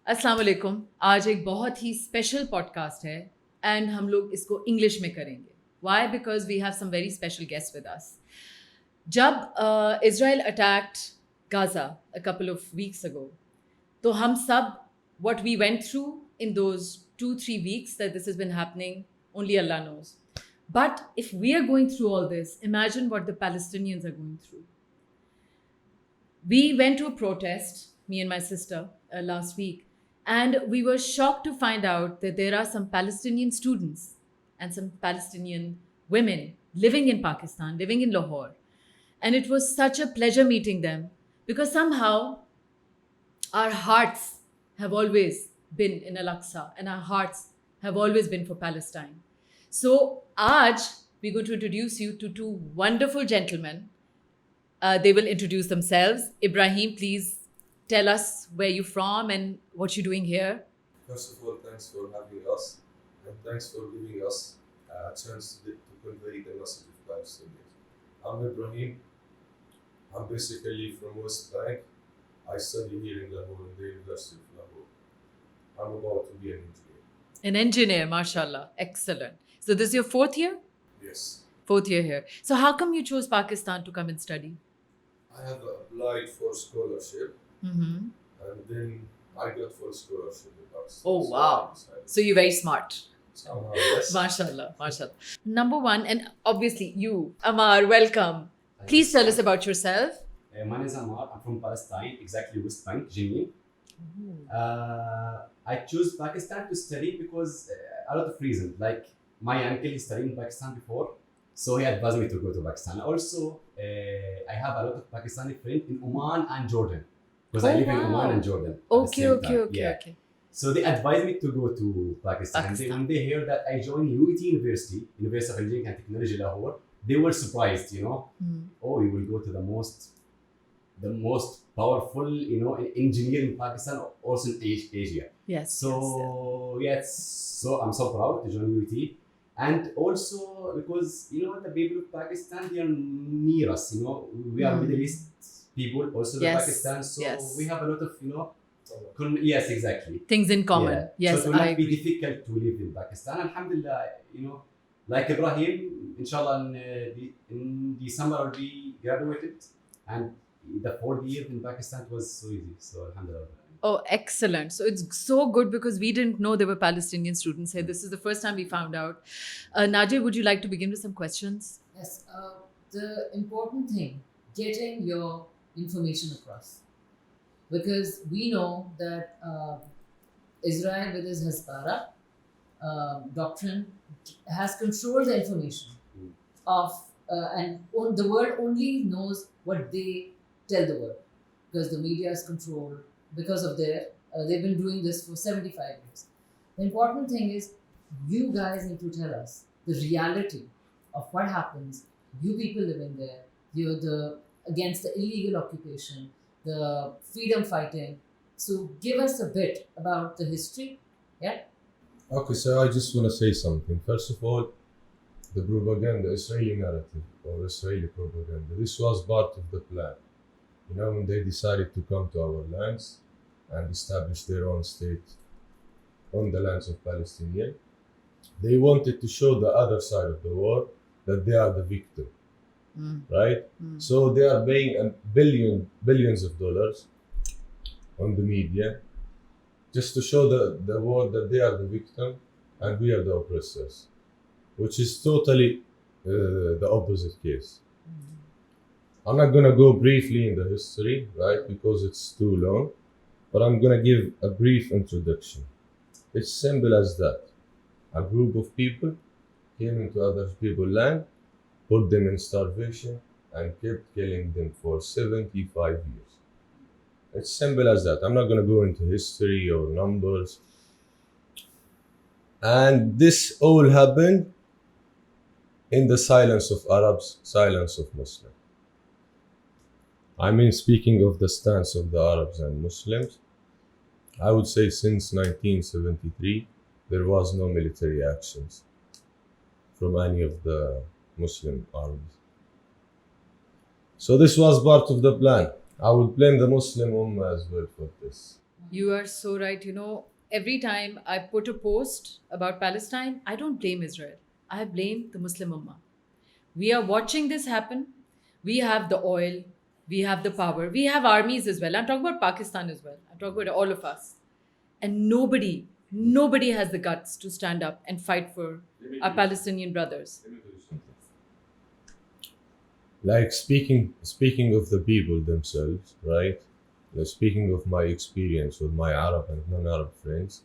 अस्सलाम वालेकुम। आज एक बहुत ही स्पेशल पॉडकास्ट है एंड हम लोग इसको इंग्लिश में करेंगे। Why? Because we have some very special guest with us. जब Israel attacked Gaza a couple of weeks ago, तो हम सब what we went through in those 2-3 weeks that this has been happening, only Allah knows. But if we are going through all this, imagine what the Palestinians are going through. We went to a protest, me and my sister, last week, and we were shocked to find out that there are some Palestinian students and some Palestinian women living in Pakistan, living in Lahore. And it was such a pleasure meeting them because somehow our hearts have always been in Al-Aqsa and our hearts have always been for Palestine. So, aaj we're going to introduce you to two wonderful gentlemen. They will introduce themselves. Ibrahim, please tell us where you're from and what you're doing here. First of all, thanks for having us, and thanks for giving us a chance to convey the message of Palestinians. I'm Ibrahim. I'm basically from West Bank. I study here in Lahore, in the University of Lahore. I'm about to be an engineer. An engineer, mashallah. Excellent. So this is your fourth year? Yes. Fourth year here. So how come you chose Pakistan to come and study? I have applied for scholarship, Mm-hmm. and then I got full scholarship in Pakistan. Oh, So wow. I decided- So you're very smart. Somehow, yes. Mashallah, mashallah. Number one, and obviously you, Amar, welcome. Please tell us about yourself. My name is Amar. I'm from Palestine, exactly West Bank, Jenin. I chose Pakistan to study because a lot of reasons. Like my uncle is studying in Pakistan before, so he advised me to go to Pakistan. Also, I have a lot of Pakistani friends in Oman and Jordan because I Oh, live in wow. Oman and Jordan. at the Okay, same okay, time. okay, Yeah. okay. So they advised me to go to Pakistan. Pakistan. When they heard that I joined UET University, University of Engineering and Technology Lahore, they were surprised. Hmm. Oh, you will go to the most powerful, engineer in Pakistan, also in Asia. Yes. So yes, so I'm so proud to join UET, and also because the people of Pakistan, they are near us. We are Middle East people, also the Yes, Pakistan, so yes. we have a lot of yes, exactly. Things in common. Yeah. Yes, so it will I not be agree. difficult to live in Pakistan. Alhamdulillah, like Ibrahim, inshallah, in December I'll be graduated, and the 4 years in Pakistan was so easy. So alhamdulillah. Oh, excellent. So it's so good because we didn't know there were Palestinian students here. This is the first time we found out. Nadia, would you like to begin with some questions? Yes, the important thing, getting your information across. Because we know that Israel with his Hezbollah doctrine has controlled the information of, the world only knows what they tell the world. Because the media is controlled, because of they've been doing this for 75 years. The important thing is you guys need to tell us the reality of what happens, you people living there, against the illegal occupation, the freedom fighting. So give us a bit about the history. Yeah. Okay, so I just want to say something. First of all, the propaganda, Israeli narrative or Israeli propaganda, this was part of the plan. When they decided to come to our lands and establish their own state on the lands of Palestinian, they wanted to show the other side of the war that they are the victim, right? So they are paying billions of dollars on the media just to show the world that they are the victim and we are the oppressors, which is totally the opposite case. I'm not going to go briefly in the history, right, because it's too long, but I'm going to give a brief introduction. It's simple as that. A group of people came into other people's land, put them in starvation, and kept killing them for 75 years. It's simple as that. I'm not going to go into history or numbers. And this all happened in the silence of Arabs, silence of Muslims. I mean, speaking of the stance of the Arabs and Muslims, I would say since 1973, there was no military actions from any of the Muslim armies. So this was part of the plan. I would blame the Muslim Ummah as well for this. You are so right. You know, every time I put a post about Palestine, I don't blame Israel. I blame the Muslim Ummah. We are watching this happen. We have the oil, we have the power, we have armies as well. I'm talking about Pakistan as well. I'm talking about all of us. And nobody has the guts to stand up and fight for our Palestinian brothers. Like speaking of the people themselves, right? Like speaking of my experience with my Arab and non-Arab friends,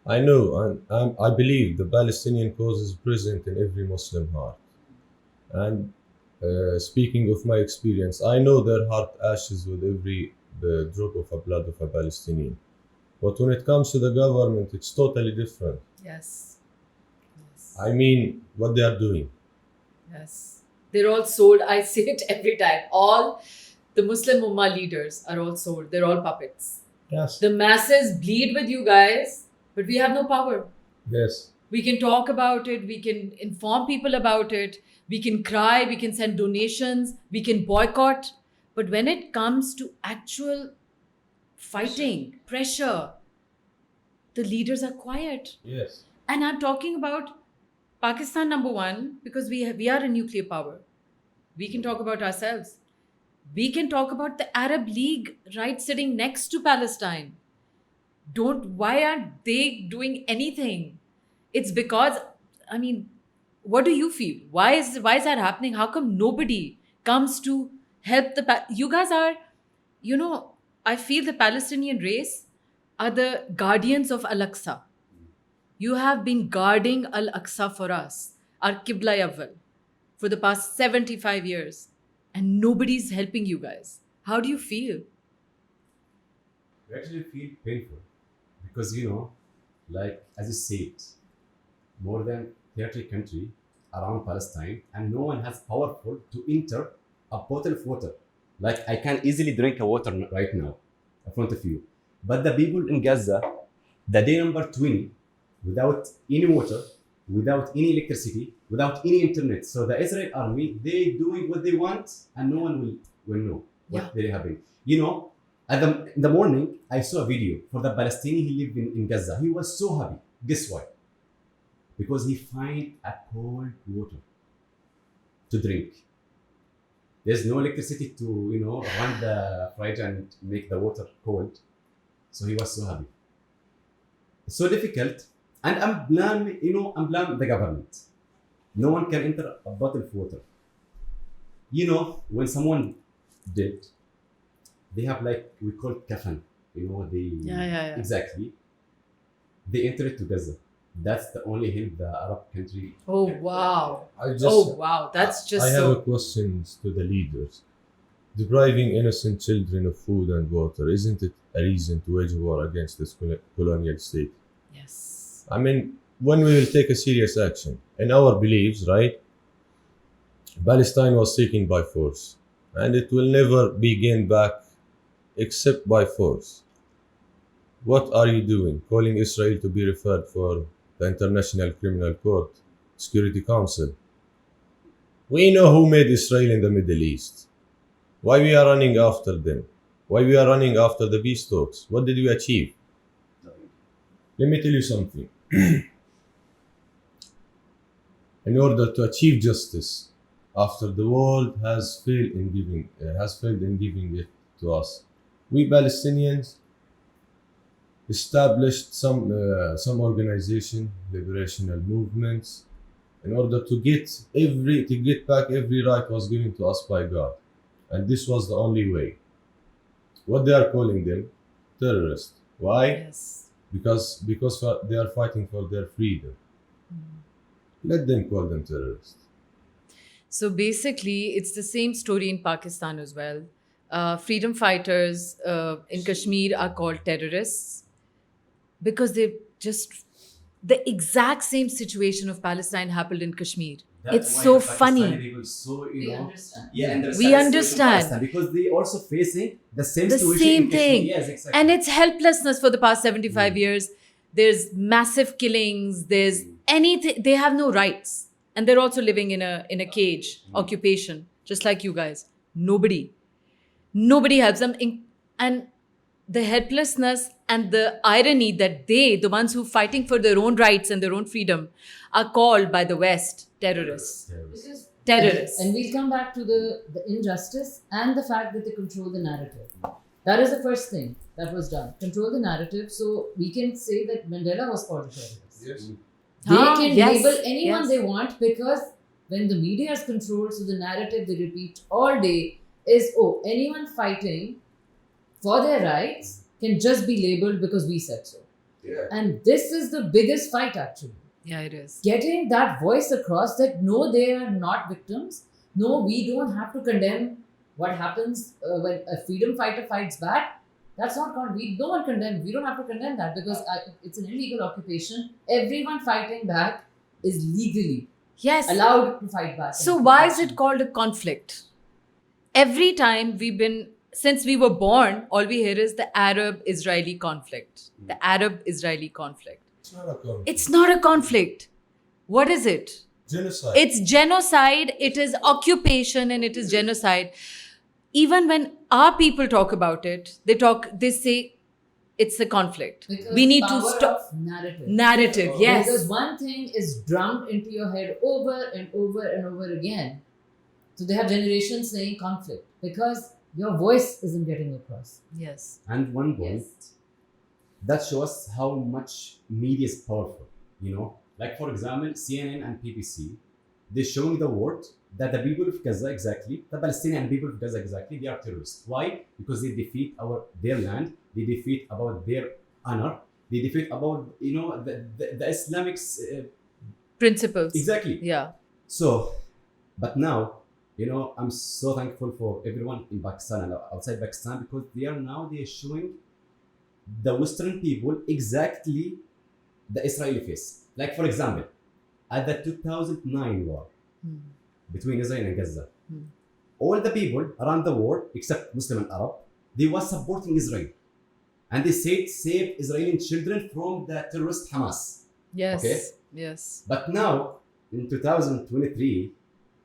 I know and I believe the Palestinian cause is present in every Muslim heart. And speaking of my experience, I know their heart ashes with every drop of a blood of a Palestinian. But when it comes to the government, it's totally different. Yes. Yes. I mean, what they are doing. Yes. They're all sold. I say it every time. All the Muslim Ummah leaders are all sold. They're all puppets. Yes. The masses bleed with you guys, but we have no power. Yes. We can talk about it, we can inform people about it, we can cry, we can send donations, we can boycott. But when it comes to actual fighting, pressure, the leaders are quiet. Yes. And I'm talking about Pakistan, number one, because we are a nuclear power. We can talk about ourselves. We can talk about the Arab League right sitting next to Palestine. Why aren't they doing anything? It's because, I mean, what do you feel? Why is that happening? How come nobody comes to help you guys are, you know, I feel the Palestinian race are the guardians of Al-Aqsa. You have been guarding Al-Aqsa for us, our Qibla Awwal, for the past 75 years, and nobody's helping you guys. How do you feel? We actually feel painful because like as you said, more than 30 countries around Palestine, and no one has powerful to enter a bottle of water. Like I can easily drink a water right now in front of you, but the people in Gaza, the day number 20, without any water, without any electricity, without any internet. So the Israel army, they doing what they want, and no one will know what Yeah. really happened. In the morning, I saw a video for the Palestinian who lived in Gaza. He was so happy. Guess why? Because he find a cold water to drink. There's no electricity to run the fridge and make the water cold. So he was so happy. It's so difficult, and I'm blaming the government. No one can enter a bottle of water. When someone dead, they have like we call it kafan. Yeah. Exactly. They enter it to Gaza. That's the only help the Arab country. Oh, wow. I just Oh, wow. That's just I have so. a question to the leaders. Depriving innocent children of food and water, isn't it a reason to wage war against this colonial state? Yes. I mean, when we will take a serious action, in our beliefs, right? Palestine was taken by force, and it will never be gained back except by force. What are you doing? Calling Israel to be referred for the International Criminal Court, Security Council. We know who made Israel in the Middle East. Why we are running after them? Why we are running after the peace talks? What did we achieve? Let me tell you something. In order to achieve justice, after the world has failed in giving it to us, we Palestinians established some organization, liberational movements, in order to get back every right was given to us by God, and this was the only way. What they are calling them, terrorists. Why? Yes. Because they are fighting for their freedom. Let them call them terrorists. So basically, it's the same story in Pakistan as well. Freedom fighters in Kashmir are called terrorists because they just the exact same situation of Palestine happened in Kashmir. It's why so the Pakistani funny. people so We understand. yeah, understand We the situation in understand. Pakistan because they also facing the same The situation same in Kashmir. thing. Yes, exactly. And it's helplessness for the past 75 years. There's massive killings. There's anything. They have no rights. And they're also living in a cage, occupation, just like you guys. Nobody helps them. And the helplessness and the irony that they, the ones who are fighting for their own rights and their own freedom, are called by the West terrorists. Because Terrorists. And we'll come back to the injustice and the fact that they control the narrative. That is the first thing that was done. Control the narrative. So we can say that Mandela was called a terrorist. Yes. They Ah, can yes, label anyone yes. they want, because when the media is controlled, so the narrative they repeat all day is, oh, anyone fighting for their rights can just be labeled because we said so. Yeah. And this is the biggest fight actually. Yeah, it is. Getting that voice across that no, they are not victims. No, we don't have to condemn what happens when a freedom fighter fights back. That's not we don't condemn. We don't have to condemn that because it's an illegal occupation. Everyone fighting back is legally Yes. allowed to fight back. So and why is action. it called a conflict? Every time since we were born, all we hear is the Arab-Israeli conflict. The Arab-Israeli conflict. It's not a conflict. It's not a conflict. What is it? Genocide. It's genocide, it is occupation, and it is genocide. Even when our people talk about it, they say it's a conflict. Because We need to power stop. of narrative. Narrative, yes. Because one thing is drummed into your head over and over and over again. So they have generations saying conflict because your voice isn't getting across. Yes. And one point that shows how much media is powerful. Like for example, CNN and BBC, they're showing the world that the people of Gaza exactly, the Palestinian people of Gaza exactly, they are terrorists. Why? Because they defeat their land, they defeat about their honor, they defeat about the Islamic Principles. exactly. Yeah. So, but now, I'm so thankful for everyone in Pakistan and outside Pakistan because they're showing the Western people exactly the Israeli face. Like for example, at the 2009 war between Israel and Gaza, all the people around the world except Muslim and Arab, they were supporting Israel, and they said save Israeli children from the terrorist Hamas. Yes. Okay. Yes. But now, in 2023,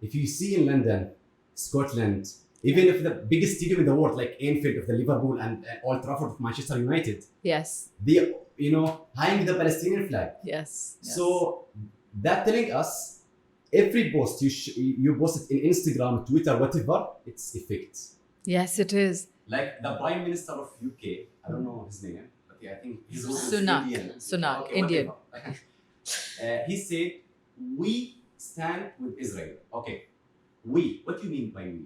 if you see in London, Scotland, even if the biggest stadium in the world, like Anfield of the Liverpool and Old Trafford of Manchester United, Yes. they, hang the Palestinian flag. Yes. Yes. So that telling us every post you post it in Instagram, Twitter, whatever, it's effect. Yes, it is. Like the Prime Minister of UK, I don't know his name, but yeah, I think he's Sunak. Indian. Sunak, Okay, Indian. whatever. He said, "We stand with Israel." Okay, we. What do you mean by we?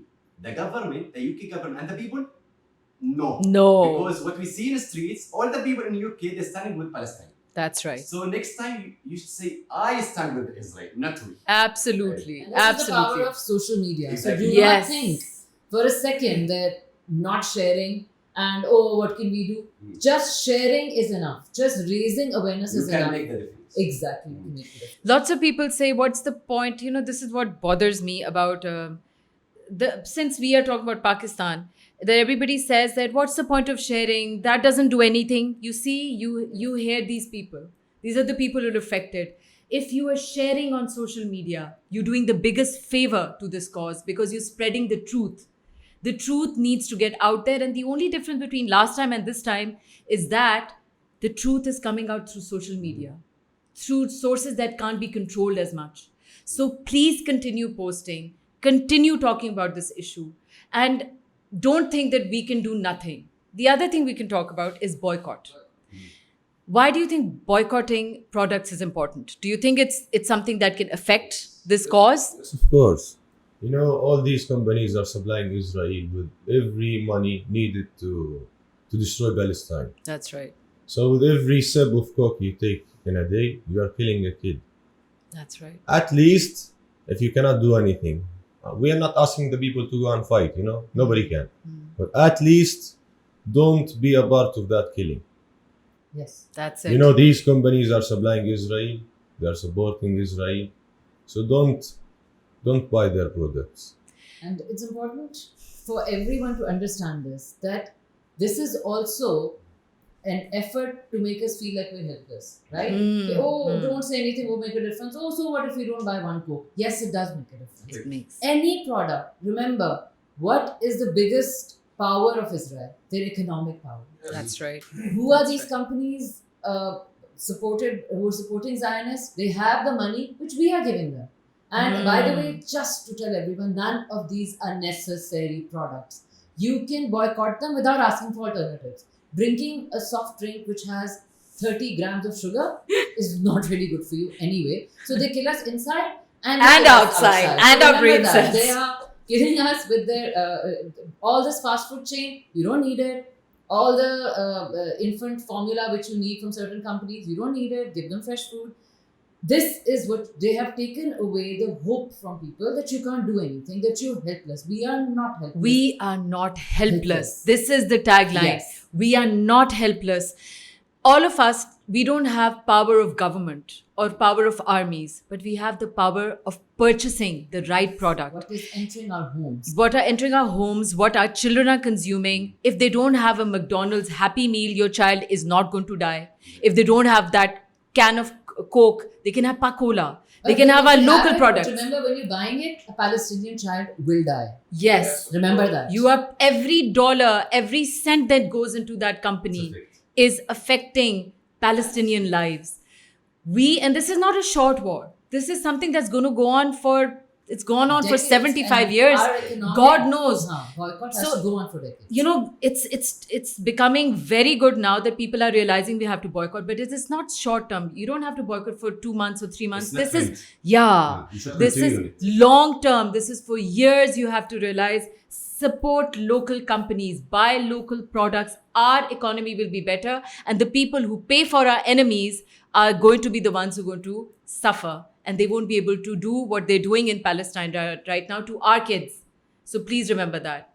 The government, the UK government, and the people? No. No. Because what we see in the streets, all the people in UK, they're standing with Palestine. That's right. So next time you should say, "I stand with Israel," not we. Absolutely. And this is the Absolutely. power of social media. Exactly. So do not Yes. think for a second that not sharing and what can we do? Just sharing is enough. Just raising awareness You is can enough. make the difference. Exactly. You can make the difference. Lots of people say, what's the point? This is what bothers me about since we are talking about Pakistan, that everybody says that what's the point of sharing? That doesn't do anything. You see, you hear these people. These are the people who are affected. If you are sharing on social media, you're doing the biggest favor to this cause because you're spreading the truth. The truth needs to get out there. And the only difference between last time and this time is that the truth is coming out through social media, through sources that can't be controlled as much. So please continue posting, continue talking about this issue, and don't think that we can do nothing. The other thing we can talk about is boycott. Why do you think boycotting products is important? Do you think it's something that can affect this cause? Yes, of course. All these companies are supplying Israel with every money needed to destroy Palestine. That's right. So with every sip of coke you take in a day, you are killing a kid. That's right. At least, if you cannot do anything, we are not asking the people to go and fight, nobody can. But at least, don't be a part of that killing. Yes. That's it. These companies are supplying Israel, they are supporting Israel. So don't buy their products. And it's important for everyone to understand this, that this is also an effort to make us feel like we're helpless, right? Don't say anything will make a difference. So what if you don't buy one Coke? Yes, it does make a difference. It makes. Any product, remember, what is the biggest power of Israel? Their economic power. That's right. Who are That's these right. companies who are supporting Zionists? They have the money which we are giving them. And by the way, just to tell everyone, none of these are necessary products. You can boycott them without asking for alternatives. Drinking a soft drink which has 30 grams of sugar is not really good for you anyway. So they kill us inside and they And kill us outside, outside. and So our remember brain that. cells. They are killing us with their all this fast food chain. You don't need it. All the infant formula which you need from certain companies, you don't need it. Give them fresh food. This is what they have taken away the hope from people that you can't do anything, that you're helpless. We are not helpless. We are not helpless. Helpless. This is the tagline. Yes. We are not helpless. All of us, we don't have power of government or power of armies, but we have the power of purchasing the right product. What is entering our homes? What are entering our homes, what our children are consuming. If they don't have a McDonald's Happy Meal, your child is not going to die. If they don't have that can of Coke, they can have Pacola. They But can have if our you local it, products. Remember, when you're buying it, a Palestinian child will die. Yes. Remember that. You are every dollar, every cent that goes into that company is affecting Palestinian lives. And this is not a short war. This is something that's going to go on for, it's gone on for Decades, 75 and years. our economic- God knows. Boycott has So, to go on for decades. You know, it's becoming very good now that people are realizing we have to boycott, but it is not short term. You don't have to boycott for 2 months or 3 months. It's not This is, trend. yeah, You should this continue is it. long term. This is for years. You have to realize, support local companies, buy local products. Our economy will be better, and the people who pay for our enemies are going to be the ones who are going to suffer, and they won't be able to do what they're doing in Palestine right now to our kids. So please remember that.